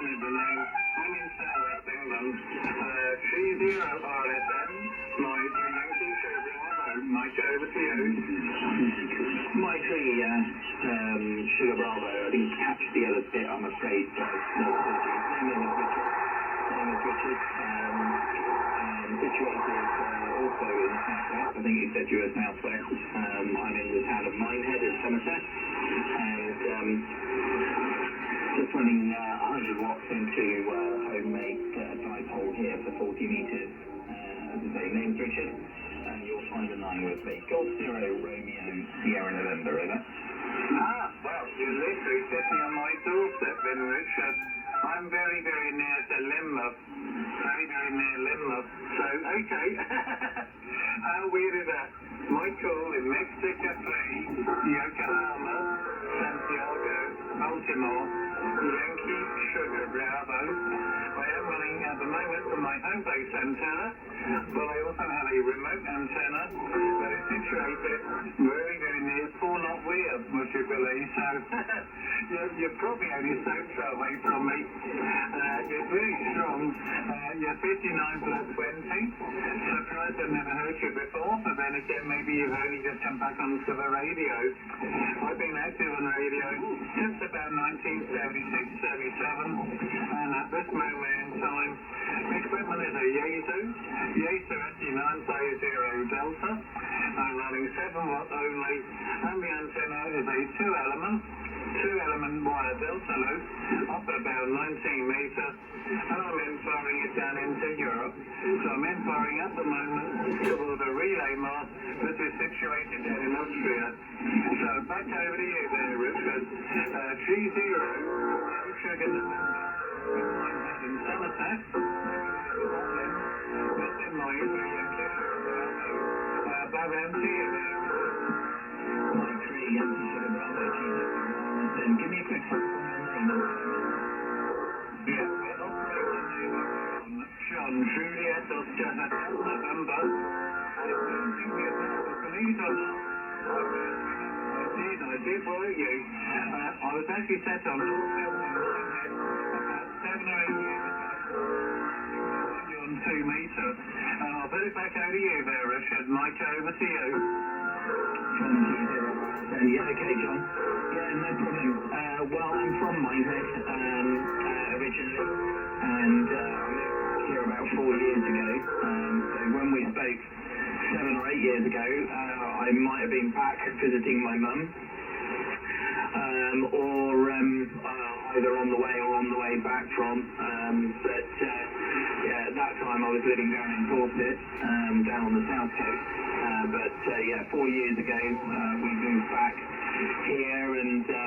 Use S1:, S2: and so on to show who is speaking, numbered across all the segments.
S1: me below. I'm in South West England. 30RSN, Mike Yankee Sugar Bravo. Mike, over to you.
S2: Mike Sugar Bravo. I didn't catch the other bit, I'm afraid. Name is Richard. Situated also in the southwest. I think you said you were southwest. I'm in the town of Minehead in Somerset, and just running 100 watts into homemade dipole here for 40 meters. As I say, name's Richard, and you'll find a 9YSB. Golf Zero Romeo Sierra November, over.
S1: Well, you're literally sitting on my doorstep then, Richard. I'm very, very near to Lynmouth. Very, very near Lynmouth. So, okay. How weird is that? My call in Mexico 3, Yokohama, Santiago, Baltimore, Yankee Sugar Bravo. I am running at the moment from my home base antenna, but I also have a remote antenna that is situated very, very near 4 knot weir, would you believe? So, you're probably only a stone's throw away from me. You're really strong. You're 59 plus 20. Surprised I've never heard you before, but then again, maybe you've only just come back onto the radio. I've been active on radio since about 1976-77, and at this moment in time, the equipment is a Yaesu SG950 Delta. I'm running 7 watt only, and the antenna is a two-element wire delta loop up at about 19 meters, and I'm infiring it down into Europe. So I'm infiring at the moment toward a relay mast that is situated down in Austria. So back over to you there, Richard. G0 Sugar in Somerset. That's in my Yankee Sugar. Back round to you there.
S2: Mike 3 Yankee Sugar Bravo, G0. Give me a quick phone on your name.
S1: Yeah, we're operating on John Juliet Oscar November. I don't think we're now, but believe it or not, I did work you. I was actually set on North Hilton about 7 or 8 years ago. You're on 2 meters. And I'll put it back over to you there, Richard. Mike, over to you.
S2: Yeah, okay, John. Yeah, no problem. Well, I'm from Minehead originally, and I moved here about 4 years ago. So when we spoke 7 or 8 years ago, I might have been back visiting my mum, or either on the way or on the way back from. But yeah, at that time I was living down in Dorset, down on the south coast. But yeah, 4 years ago we moved back here, and so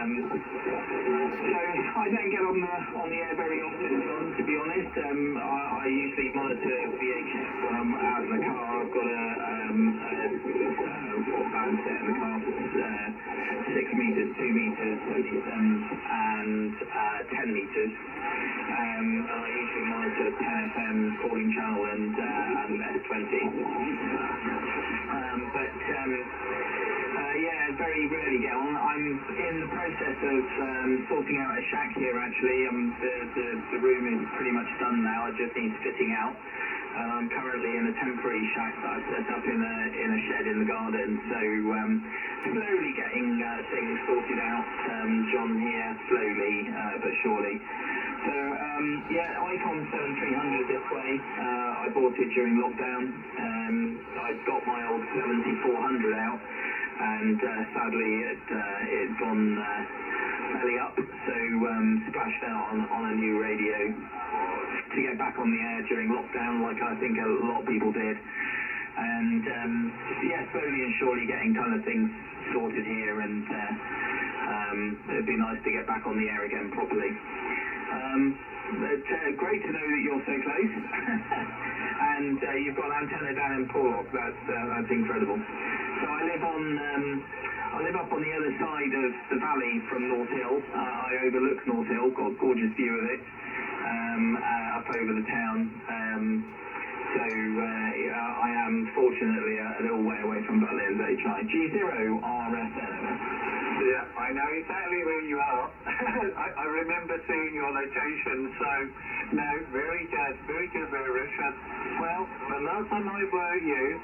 S2: I don't get on the air very often, John, to be honest. I usually monitor VHF when I'm out in the car. I've got a band set in the car, 6 meters, 2 meters, 37, and 10 meters. And I usually monitor 10 FM calling channel and S20. Yeah, very rarely get on. I'm in the process of sorting out a shack here, actually. The room is pretty much done now. I just need fitting out. I'm currently in a temporary shack that I've set up in a shed in the garden. So slowly getting things sorted out, John, here, slowly but surely. So yeah, Icon 7300 this way. I bought it during lockdown. I got my old 7400 out, and sadly it's gone belly up. So splashed out on a new radio to get back on the air during lockdown, like I think a lot of people did. And yeah, slowly and surely getting kind of things sorted here, and it'd be nice to get back on the air again properly. But great to know that you're so close, and you've got an antenna down in Porlock. That's incredible. So I live up on the other side of the valley from North Hill. I overlook North Hill, got a gorgeous view of it, up over the town. So I am fortunately a little way away from Berlin's HI. G0 RSN.
S1: Yeah, I know exactly where you are. I remember seeing your location, so no, very good, very Richard. Well, the last time I were you,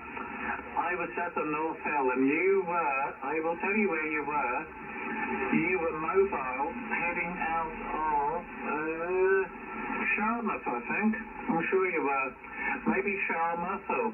S1: I was at the North Hill, and you were, I will tell you where you were mobile, heading out of Charmouth, I think. I'm sure you were. Maybe Charmouth or